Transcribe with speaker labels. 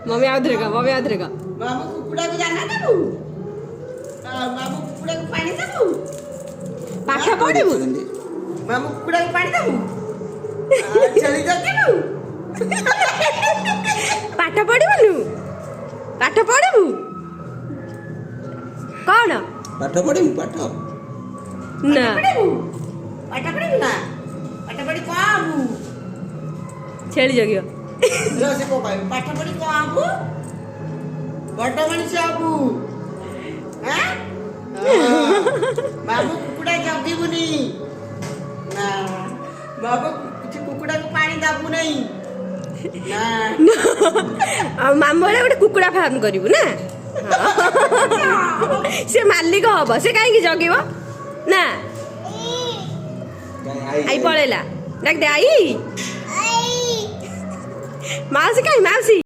Speaker 1: mummy आधरेगा
Speaker 2: मामू कुकुड़ा को जाना देबू मामू कुकुड़ा को पानी देबू
Speaker 1: पाठ पढ़बू
Speaker 2: मामू कुकुड़ा को पानी देबू चली जाऊ
Speaker 1: पाठ पढ़बू कौन
Speaker 3: पाठ पढ़िबू पाठ
Speaker 1: ना
Speaker 2: पाठ पढ़िबू ना पाठ पढ़ी कौन आबू
Speaker 1: छेली जगियो
Speaker 2: से को कहबू पाठ पढ़ी कौन आबू बड़ मनुष्य आबू हैं बाबू कुकुड़ा जगिबुनी ना बाबू कुकुड़ा को पानी दबू नहीं ना
Speaker 1: मामू वाला गोटे कुकुड़ा फार्म करू ना से मालिक हम से कहीं जगेब ना आई पड़ेला डाक दे आई माउसी कहीं माउसी